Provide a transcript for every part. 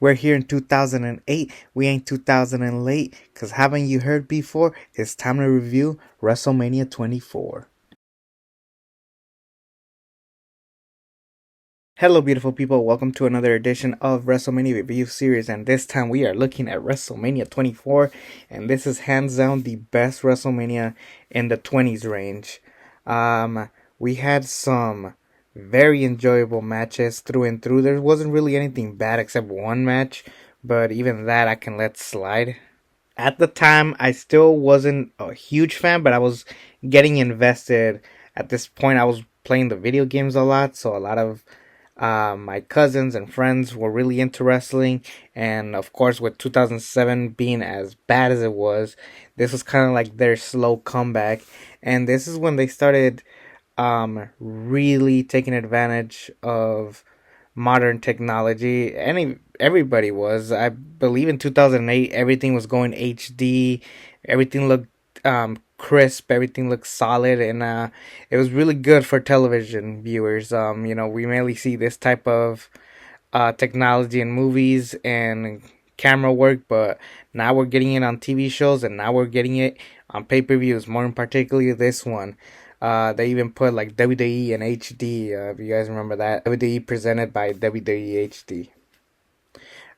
We're here in 2008. We ain't 2000 and late. Cause haven't you heard before? It's time to review WrestleMania 24. Hello, beautiful people. Welcome to another edition of WrestleMania Review Series. And this time we are looking at WrestleMania 24. And this is hands down the best WrestleMania in the 20s range. We had some very enjoyable matches through and through. There wasn't really anything bad except one match. But even that I can let slide. At the time, I still wasn't a huge fan, but I was getting invested. At this point, I was playing the video games a lot, so a lot of my cousins and friends were really into wrestling. And of course, with 2007 being as bad as it was, this was kind of like their slow comeback. And this is when they started really taking advantage of modern technology. Everybody was. I believe in 2008, everything was going HD. Everything looked crisp. Everything looked solid, and it was really good for television viewers. We mainly see this type of technology in movies and camera work, but now we're getting it on TV shows, and now we're getting it on pay-per-views. More in particularly this one. They even put like WWE in HD. If you guys remember that, WWE presented by WWE HD.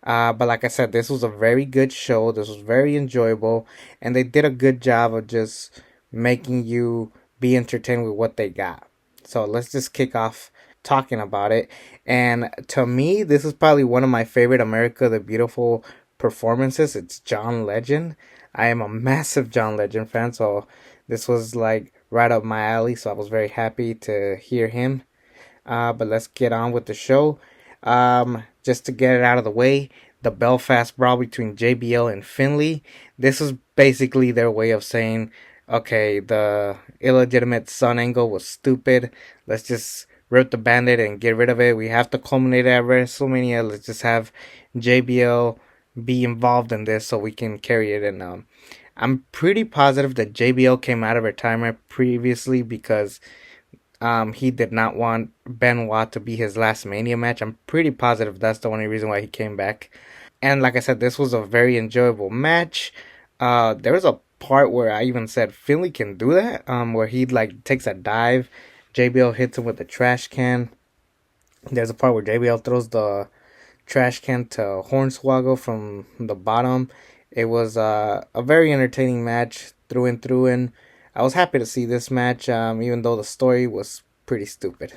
But like I said, this was a very good show. This was very enjoyable, and they did a good job of just making you be entertained with what they got. So let's just kick off talking about it. And to me, this is probably one of my favorite America the Beautiful performances. It's John Legend. I am a massive John Legend fan, so this was like right up my alley. So I was very happy to hear him. But let's get on with the show. Just to get it out of the way, the Belfast brawl between JBL and Finley. This is basically their way of saying, okay, the illegitimate son angle was stupid. Let's just rip the band-aid and get rid of it. We have to culminate at WrestleMania. Let's just have JBL be involved in this so we can carry it. And I'm pretty positive that JBL came out of retirement previously because he did not want Benoit to be his last Mania match. I'm pretty positive that's the only reason why he came back. And like I said, this was a very enjoyable match. There was a part where I even said Finley can do that, where he like takes a dive. JBL hits him with the trash can. There's a part where JBL throws the trash can to Hornswoggle from the bottom. It was a very entertaining match through and through, and I was happy to see this match, even though the story was pretty stupid.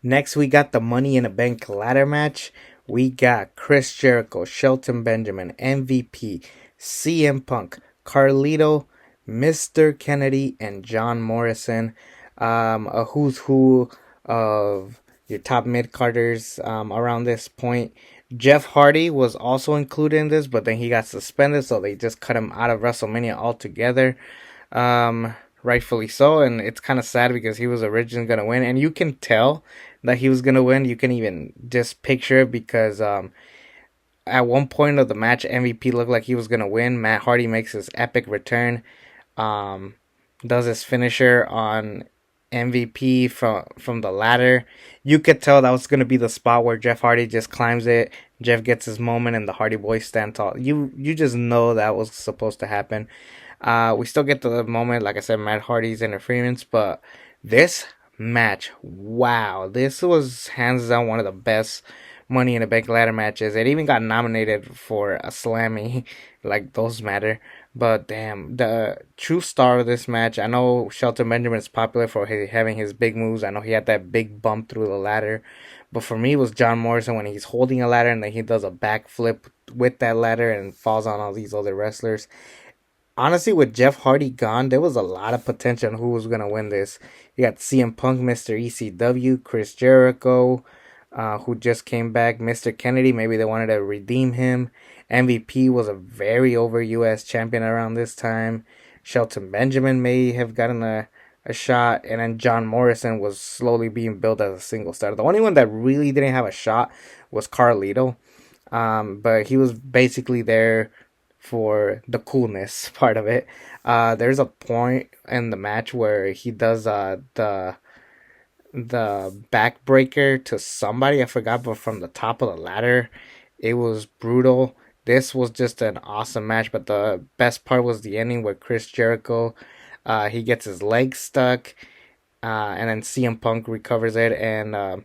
Next, we got the Money in a Bank ladder match. We got Chris Jericho, Shelton Benjamin, MVP, CM Punk, Carlito, Mr. Kennedy, and John Morrison. A who's who of your top mid-carders around this point. Jeff Hardy was also included in this, but then he got suspended, so they just cut him out of WrestleMania altogether. Rightfully so, and it's kind of sad because he was originally gonna win, and you can tell that he was gonna win. You can even just picture it because at one point of the match, MVP looked like he was gonna win. Matt Hardy makes his epic return, does his finisher on MVP from the ladder. You could tell that was gonna be the spot where Jeff Hardy just climbs it. Jeff gets his moment, and the Hardy Boys stand tall. You just know that was supposed to happen. We still get to the moment, like I said, Matt Hardy's interference, but this match, wow, this was hands down one of the best Money in the Bank ladder matches. It even got nominated for a Slammy, like those matter. But damn, the true star of this match, I know Shelton Benjamin is popular for having his big moves. I know he had that big bump through the ladder. But for me, it was John Morrison when he's holding a ladder and then he does a backflip with that ladder and falls on all these other wrestlers. Honestly, with Jeff Hardy gone, there was a lot of potential on who was going to win this. You got CM Punk, Mr. ECW, Chris Jericho, who just came back, Mr. Kennedy. Maybe they wanted to redeem him. MVP was a very over U.S. champion around this time. Shelton Benjamin may have gotten a shot. And then John Morrison was slowly being built as a single star. The only one that really didn't have a shot was Carlito. But he was basically there for the coolness part of it. There's a point in the match where he does the backbreaker to somebody, I forgot, but from the top of the ladder, It was brutal. This was just an awesome match, but the best part was the ending where Chris Jericho, he gets his leg stuck, and then CM Punk recovers it and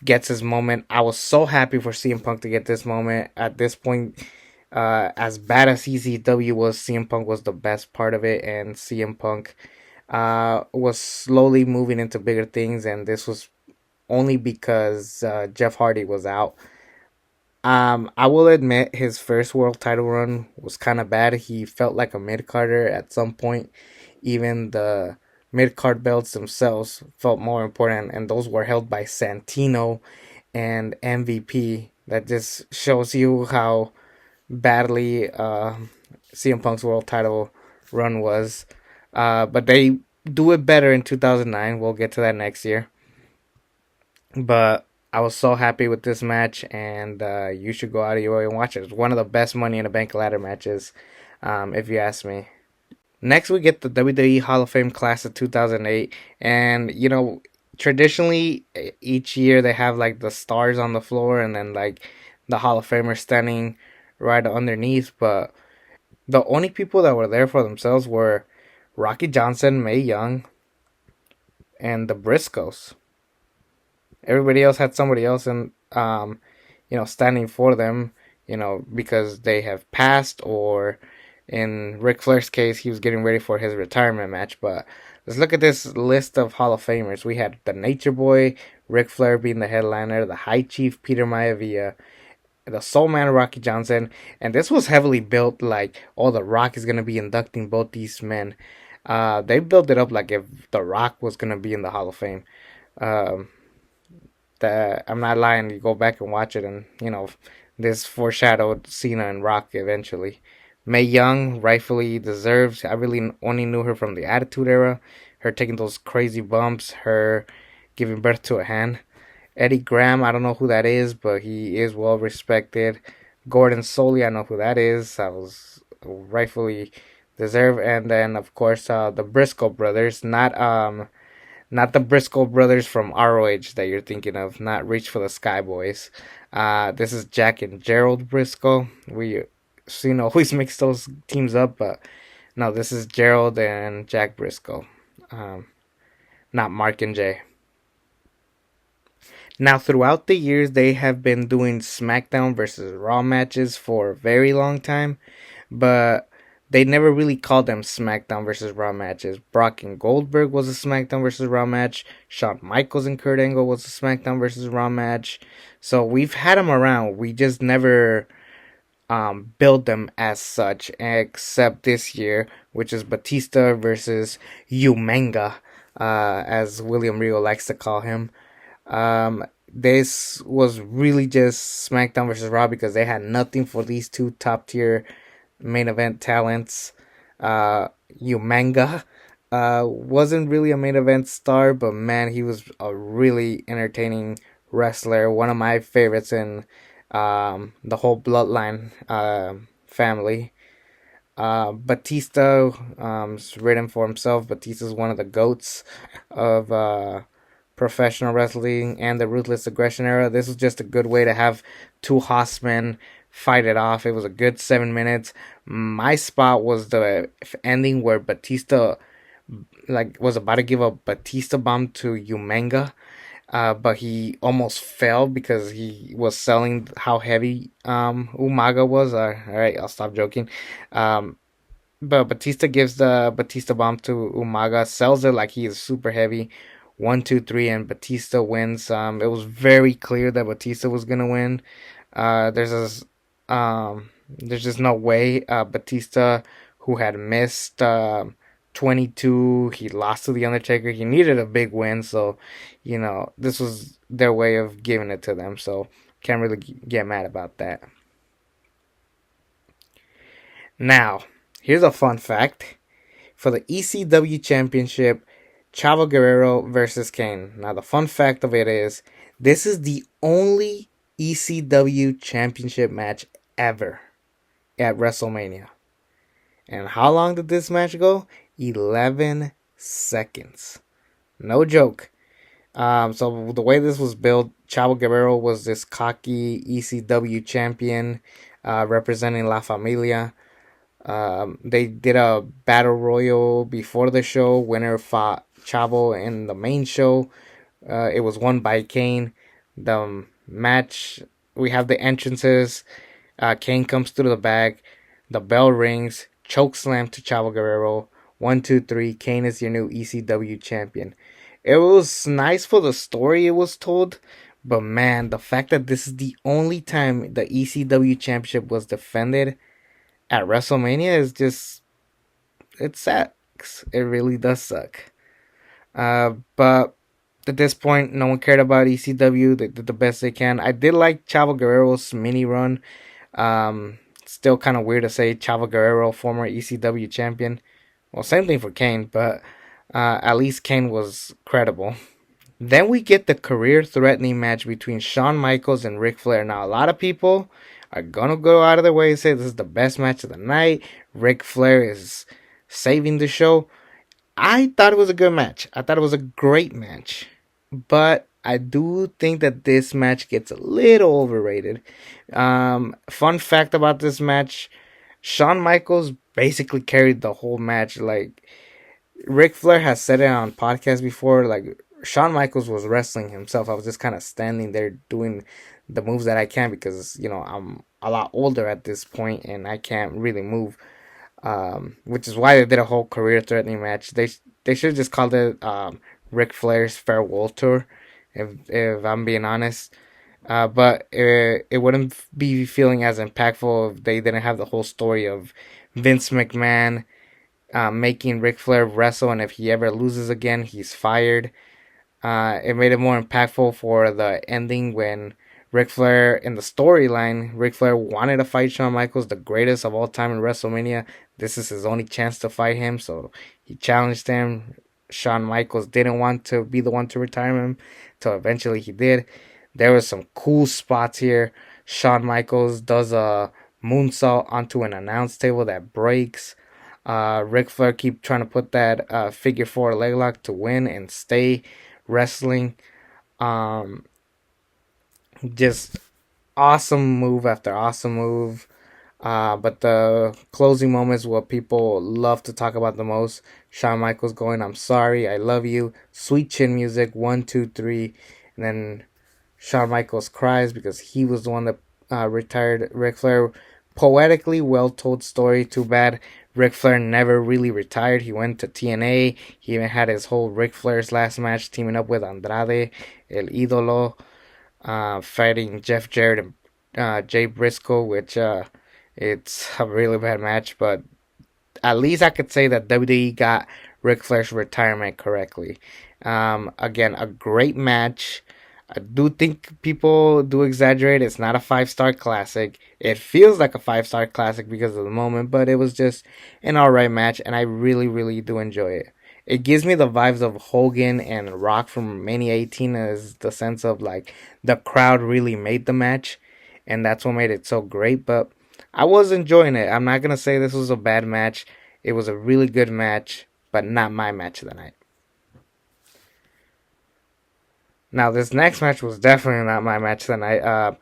gets his moment. I was so happy for CM Punk to get this moment. At this point, as bad as ECW was, CM Punk was the best part of it, and CM Punk was slowly moving into bigger things, and this was only because Jeff Hardy was out. I will admit his first world title run was kind of bad. He felt like a mid carder at some point. Even the mid card belts themselves felt more important, and those were held by Santino and MVP. That just shows you how badly CM Punk's world title run was. But they do it better in 2009. We'll get to that next year. But I was so happy with this match, and you should go out of your way and watch it. It's one of the best Money in the Bank ladder matches, if you ask me. Next, we get the WWE Hall of Fame class of 2008, and traditionally each year they have like the stars on the floor, and then like the Hall of Famers standing right underneath. But the only people that were there for themselves were Rocky Johnson, Mae Young, and the Briscoes. Everybody else had somebody else and standing for them, because they have passed, or in Ric Flair's case, he was getting ready for his retirement match. But let's look at this list of Hall of Famers. We had the Nature Boy, Ric Flair being the headliner, the High Chief Peter Maivia, the Soul Man Rocky Johnson, and this was heavily built like, oh, The Rock is gonna be inducting both these men. They built it up like if The Rock was gonna be in the Hall of Fame. Um, that I'm not lying. You go back and watch it, and this foreshadowed Cena and Rock eventually. Mae Young, rightfully deserved. I really only knew her from the Attitude Era. Her taking those crazy bumps, her giving birth to a hand. Eddie Graham, I don't know who that is, but he is well respected. Gordon Soley, I know who that is. I was rightfully deserved. And then of course the Briscoe brothers, not the Briscoe brothers from ROH that you're thinking of, not Reach for the Sky Boys. This is Jack and Gerald Briscoe. We always mix those teams up, but no, this is Gerald and Jack Briscoe, not Mark and Jay. Now, throughout the years, they have been doing SmackDown versus Raw matches for a very long time, but they never really called them SmackDown versus Raw matches. Brock and Goldberg was a SmackDown versus Raw match. Shawn Michaels and Kurt Angle was a SmackDown versus Raw match. So we've had them around. We just never build them as such, except this year, which is Batista versus Umenga, as William Regal likes to call him. This was really just SmackDown versus Raw because they had nothing for these two top tier main event talents. Umenga wasn't really a main event star, but man, he was a really entertaining wrestler. One of my favorites in the whole Bloodline family. Batista is written for himself. Batista is one of the goats of professional wrestling and the Ruthless Aggression era. This was just a good way to have two Hossmen fight it off. It was a good 7 minutes. My spot was the ending where Batista was about to give a Batista bomb to Umenga, but he almost fell because he was selling how heavy Umaga was. All right, I'll stop joking. But Batista gives the Batista bomb to Umaga, sells it like he is super heavy. 1, 2, 3, and Batista wins. It was very clear that Batista was gonna win. There's just no way. Batista, who had missed 22, he lost to the Undertaker. He needed a big win, so this was their way of giving it to them. So can't really get mad about that. Now, here's a fun fact for the ECW Championship. Chavo Guerrero versus Kane. Now, the fun fact of it is, this is the only ECW championship match ever at WrestleMania. And how long did this match go? 11 seconds. No joke. So the way this was built, Chavo Guerrero was this cocky ECW champion representing La Familia. They did a battle royal before the show. Winner fought Chavo in the main show. It was won by Kane. The match, we have the entrances. Kane comes through the back. The bell rings. Choke slam to Chavo Guerrero. 1, 2, 3. Kane is your new ECW champion. It was nice for the story it was told. But man, the fact that this is the only time the ECW championship was defended at WrestleMania is just, it sucks. It really does suck. But at this point, no one cared about ECW. They did the best they can. I did like Chavo Guerrero's mini run. Still kind of weird to say Chavo Guerrero, former ECW champion. Well, same thing for Kane, but at least Kane was credible. Then we get the career-threatening match between Shawn Michaels and Ric Flair. Now, a lot of people are gonna go out of their way and say this is the best match of the night. Ric Flair is saving the show. I thought it was a good match. I thought it was a great match. But I do think that this match gets a little overrated. Fun fact about this match, Shawn Michaels basically carried the whole match. Like, Ric Flair has said it on podcasts before. Like, Shawn Michaels was wrestling himself. I was just kind of standing there doing the moves that I can because, I'm a lot older at this point and I can't really move. Which is why they did a whole career-threatening match. They should have just called it Ric Flair's farewell tour, if I'm being honest. But it wouldn't be feeling as impactful if they didn't have the whole story of Vince McMahon making Ric Flair wrestle, and if he ever loses again, he's fired. It made it more impactful for the ending when Ric Flair, in the storyline, Ric Flair wanted to fight Shawn Michaels, the greatest of all time in WrestleMania. This is his only chance to fight him, so he challenged him. Shawn Michaels didn't want to be the one to retire him, so eventually he did. There was some cool spots here. Shawn Michaels does a moonsault onto an announce table that breaks. Ric Flair keep trying to put that figure four leg lock to win and stay wrestling. Um, just awesome move after awesome move. But the closing moments, what people love to talk about the most. Shawn Michaels going, "I'm sorry, I love you." Sweet chin music, 1, 2, 3, and then Shawn Michaels cries because he was the one that retired Ric Flair. Poetically well told story. Too bad Ric Flair never really retired. He went to TNA. He even had his whole Ric Flair's last match teaming up with Andrade, El Idolo, fighting Jeff Jarrett and Jay Briscoe, which it's a really bad match, but at least I could say that WWE got Ric Flair's retirement correctly. Again, a great match. I do think people do exaggerate. It's not a 5-star classic. It feels like a 5-star classic because of the moment, but it was just an alright match, and I really, really do enjoy it. It gives me the vibes of Hogan and Rock from Mania 18, as the sense of like the crowd really made the match, and that's what made it so great. But I was enjoying it. I'm not gonna say this was a bad match. It was a really good match, but not my match of the night. Now, this next match was definitely not my match of the night.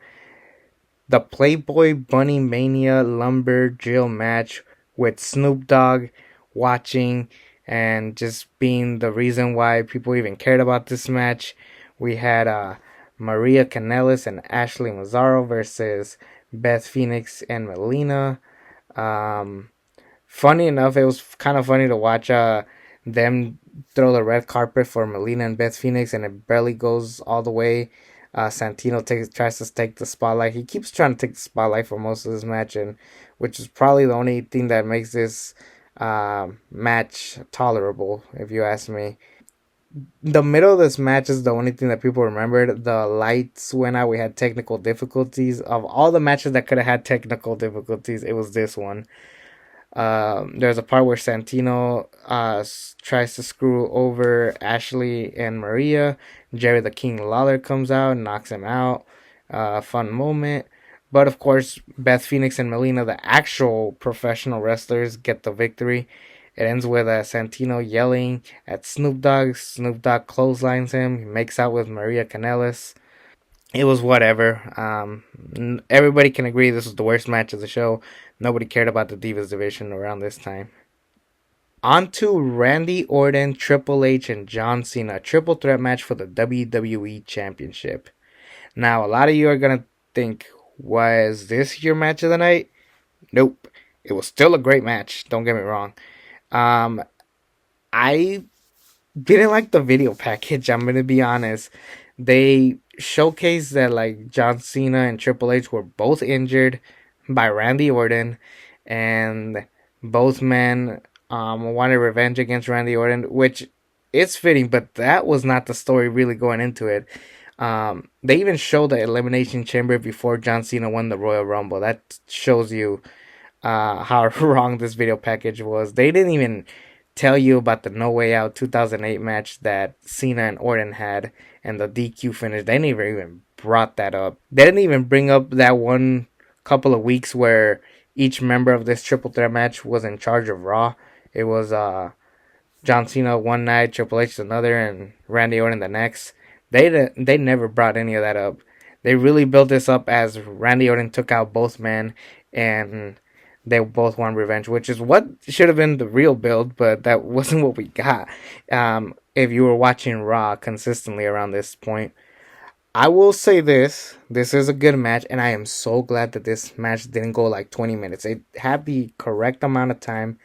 The Playboy Bunny Mania Lumberjill match with Snoop Dogg watching and just being the reason why people even cared about this match. We had Maria Kanellis and Ashley Mazzaro versus Beth Phoenix and Melina. Um, Funny enough, it was kind of funny to watch them throw the red carpet for Melina and Beth Phoenix, and it barely goes all the way. Santino tries to take the spotlight. He keeps trying to take the spotlight for most of this match, and which is probably the only thing that makes this match tolerable, if you ask me. The middle of this match is the only thing that people remembered. The lights went out. We had technical difficulties. Of all the matches that could have had technical difficulties, it was this one. There's a part where Santino tries to screw over Ashley and Maria. Jerry the King Lawler comes out and knocks him out. Fun moment. But of course, Beth Phoenix and Melina, the actual professional wrestlers, get the victory. It ends with Santino yelling at Snoop Dogg. Snoop Dogg clotheslines him. He makes out with Maria Kanellis. It was whatever. Everybody can agree this was the worst match of the show. Nobody cared about the Divas division around this time. On to Randy Orton, Triple H, and John Cena, triple threat match for the WWE Championship. Now, a lot of you are gonna think, was this your match of the night? Nope. It was still a great match. Don't get me wrong. Um, I didn't like the video package. I'm gonna be honest. They showcased that like John Cena and Triple H were both injured by Randy Orton, and both men wanted revenge against Randy Orton, which is fitting. But that was not the story really going into it. They even showed the Elimination Chamber before John Cena won the Royal Rumble. That shows you how wrong this video package was. They didn't even tell you about the No Way Out 2008 match that Cena and Orton had and the DQ finish. They never even brought that up. They didn't even bring up that one couple of weeks where each member of this triple threat match was in charge of Raw. It was John Cena one night, Triple H another, and Randy Orton the next. They never brought any of that up. They really built this up as Randy Orton took out both men, and they both want revenge, which is what should have been the real build, but that wasn't what we got. If you were watching Raw consistently around this point, I will say this is a good match, and I am so glad that this match didn't go like 20 minutes. It had the correct amount of time.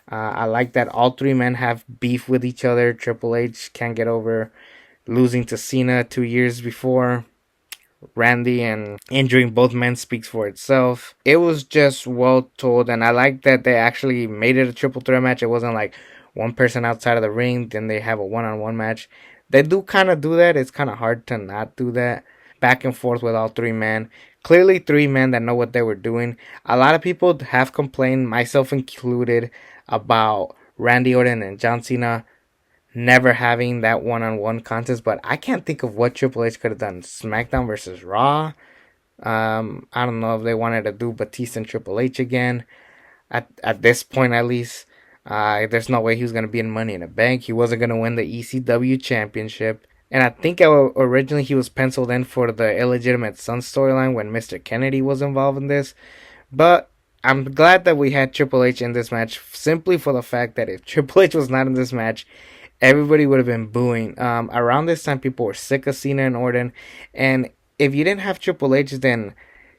I like that all three men have beef with each other. Triple H can't get over losing to Cena 2 years before. Randy and injuring both men speaks for itself. It was just well told, and I like that they actually made it a triple threat match. It wasn't like one person outside of the ring, then they have a one-on-one match. They do kind of do that. It's kind of hard to not do that. Back and forth with all three men. Clearly, three men that know what they were doing. A lot of people have complained, myself included, about Randy Orton and John Cena never having that one-on-one contest, but I can't think of what Triple H could have done. SmackDown versus Raw. I don't know if they wanted to do Batista and Triple H again. At this point, at least, there's no way he was gonna be in Money in the Bank. He wasn't gonna win the ECW championship, and I think originally he was penciled in for the illegitimate son storyline when Mr. Kennedy was involved in this. But I'm glad that we had Triple H in this match simply for the fact that if Triple H was not in this match, everybody would have been booing. Around this time, people were sick of Cena and Orton, and if you didn't have Triple H, then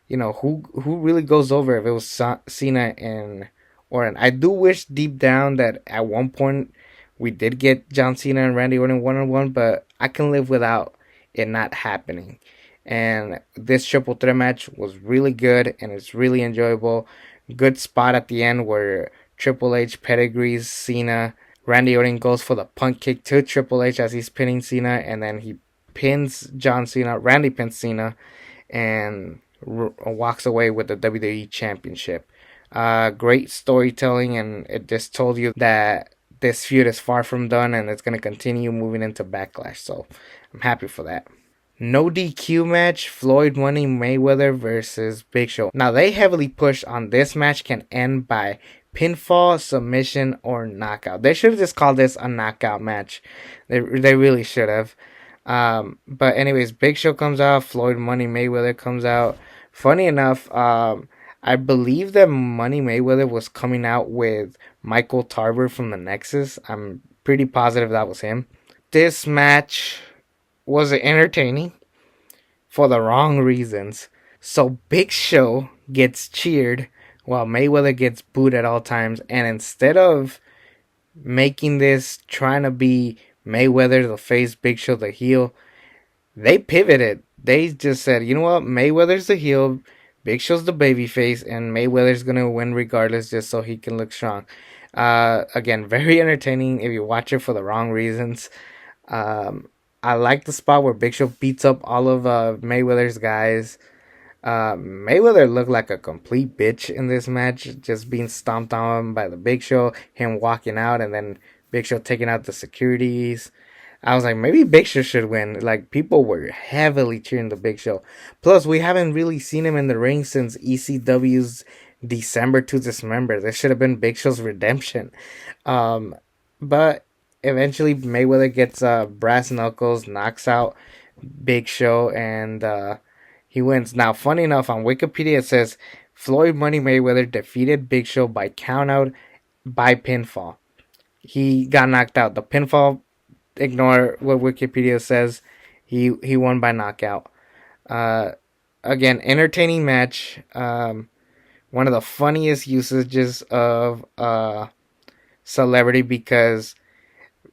who really goes over if it was Cena and Orton. I do wish deep down that at one point we did get John Cena and Randy Orton 1-on-1, but I can live without it not happening. And this triple threat match was really good, and it's really enjoyable. Good spot at the end where Triple H pedigrees Cena. Randy Orton goes for the punt kick to Triple H as he's pinning Cena, and then he pins John Cena. Randy pins Cena, and walks away with the WWE Championship. Great storytelling, and it just told you that this feud is far from done, and it's going to continue moving into Backlash. So I'm happy for that. No DQ match, Floyd winning Mayweather versus Big Show. Now, they heavily pushed on this match can end by pinfall, submission, or knockout. They should have just called this a knockout match. They really should have. But anyways, Big Show comes out, Floyd Money Mayweather comes out. Funny enough, I believe that Money Mayweather was coming out with Michael Tarver from the Nexus. I'm pretty positive that was him. This match was entertaining for the wrong reasons. So Big Show gets cheered while Mayweather gets booed at all times. And instead of making this trying to be Mayweather the face, Big Show the heel, they pivoted. They just said, you know what, Mayweather's the heel, Big Show's the baby face, and Mayweather's going to win regardless just so he can look strong. Again, very entertaining if you watch it for the wrong reasons. I like the spot where Big Show beats up all of Mayweather's guys. Mayweather looked like a complete bitch in this match, just being stomped on by the Big Show, him walking out, and then Big Show taking out the securities. I was like, maybe Big Show should win. Like, people were heavily cheering the Big Show. Plus, we haven't really seen him in the ring since ECW's December to Dismember. This should have been Big Show's redemption. But eventually, Mayweather gets brass knuckles, knocks out Big Show, and he wins. Now, funny enough, on Wikipedia it says Floyd Money Mayweather defeated Big Show by countout by pinfall. He got knocked out. The pinfall, ignore what Wikipedia says. He won by knockout. Uh, Again, entertaining match. One of the funniest usages of celebrity, because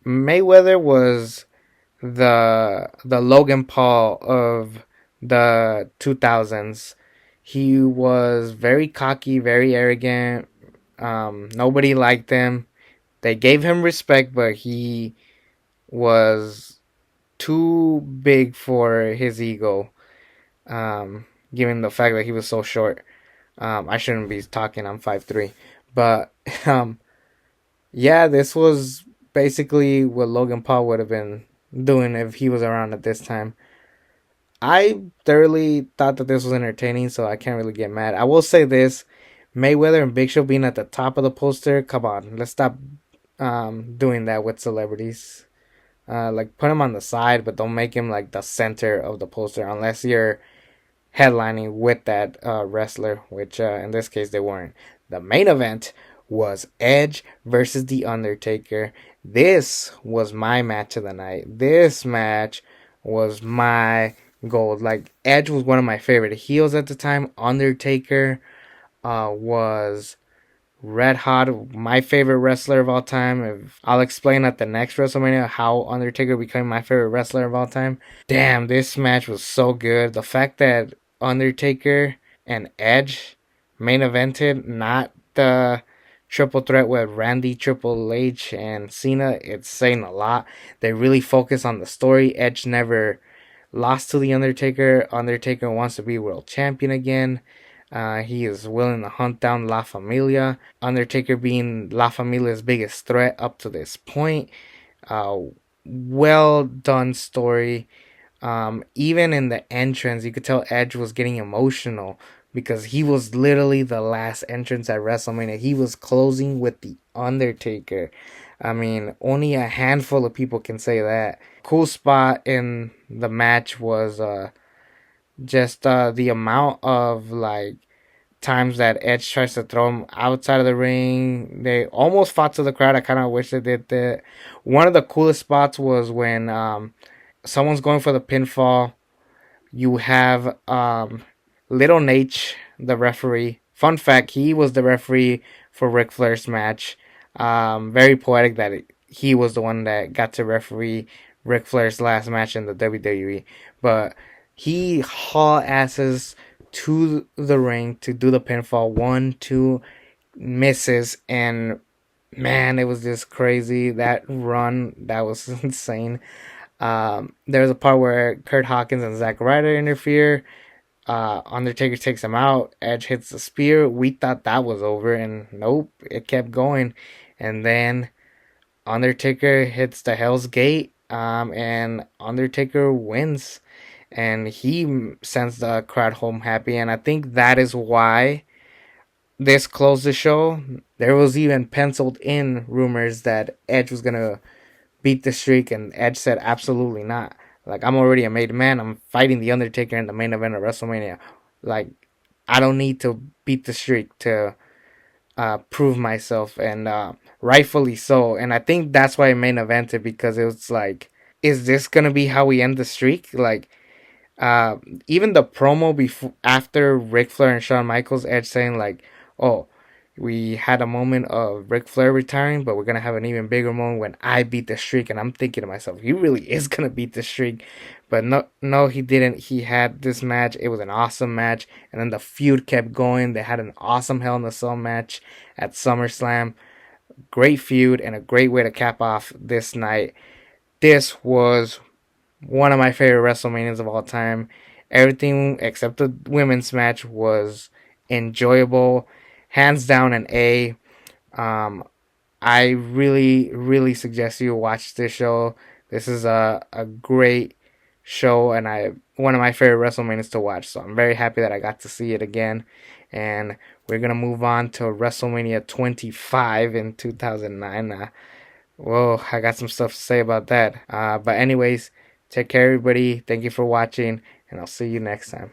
Mayweather was the Logan Paul of the 2000s. He was very cocky, very arrogant. Nobody liked him. They gave him respect, but he was too big for his ego. Given the fact that he was so short. I shouldn't be talking. I'm 5'3", but um, yeah, this was basically what Logan Paul would have been doing if he was around at this time. I thoroughly thought that this was entertaining, so I can't really get mad. I will say this: Mayweather and Big Show being at the top of the poster. Come on, let's stop doing that with celebrities. Like, put him on the side, but don't make him like the center of the poster unless you're headlining with that wrestler, which in this case they weren't. The main event was Edge versus The Undertaker. This was my match of the night. This match was my gold. Like, Edge was one of my favorite heels at the time. Undertaker was red hot, my favorite wrestler of all time. I'll explain at the next WrestleMania how Undertaker became my favorite wrestler of all time. Damn, this match was so good. The fact that Undertaker and Edge main evented, not the triple threat with Randy, Triple H, and Cena, it's saying a lot. They really focus on the story. Edge never lost to The Undertaker. Undertaker wants to be world champion again. He is willing to hunt down La Familia. Undertaker being La Familia's biggest threat up to this point. Uh, well done story. Even in the entrance, you could tell Edge was getting emotional because he was literally the last entrance at WrestleMania. He was closing with The Undertaker. I mean, only a handful of people can say that. Cool spot in the match was just the amount of like times that Edge tries to throw him outside of the ring. They almost fought to the crowd. I kind of wish they did that. One of the coolest spots was when someone's going for the pinfall. You have Little Nate, the referee. Fun fact, he was the referee for Ric Flair's match. Very poetic that he was the one that got to referee Ric Flair's last match in the WWE. But he haul asses to the ring to do the pinfall. 1, 2 misses, and man, it was just crazy. That run, that was insane. There's a part where Kurt Hawkins and Zack Ryder interfere. Undertaker takes him out. Edge hits the spear. We thought that was over, and nope, it kept going. And then Undertaker hits the Hell's Gate, and Undertaker wins. And he sends the crowd home happy. And I think that is why this closed the show. There was even penciled in rumors that Edge was going to beat the streak, and Edge said absolutely not. Like, I'm already a made man. I'm fighting The Undertaker in the main event of WrestleMania. Like, I don't need to beat the streak to prove myself, and rightfully so. And I think that's why I main evented, because it was like, is this gonna be how we end the streak? Like, even the promo before, after Ric Flair and Shawn Michaels, Edge saying like, "Oh, we had a moment of Ric Flair retiring, but we're gonna have an even bigger moment when I beat the streak." And I'm thinking to myself, he really is gonna beat the streak, but no, he didn't. He had this match. It was an awesome match, and then the feud kept going. They had an awesome Hell in a Cell match at SummerSlam. Great feud and a great way to cap off this night. This was one of my favorite WrestleManias of all time. Everything except the women's match was enjoyable. Hands down an A. I really, really suggest you watch this show. This is a great show, and one of my favorite WrestleManias to watch. So I'm very happy that I got to see it again. And we're going to move on to WrestleMania 25 in 2009. Whoa, I got some stuff to say about that. But anyways, Take care, everybody. Thank you for watching, and I'll see you next time.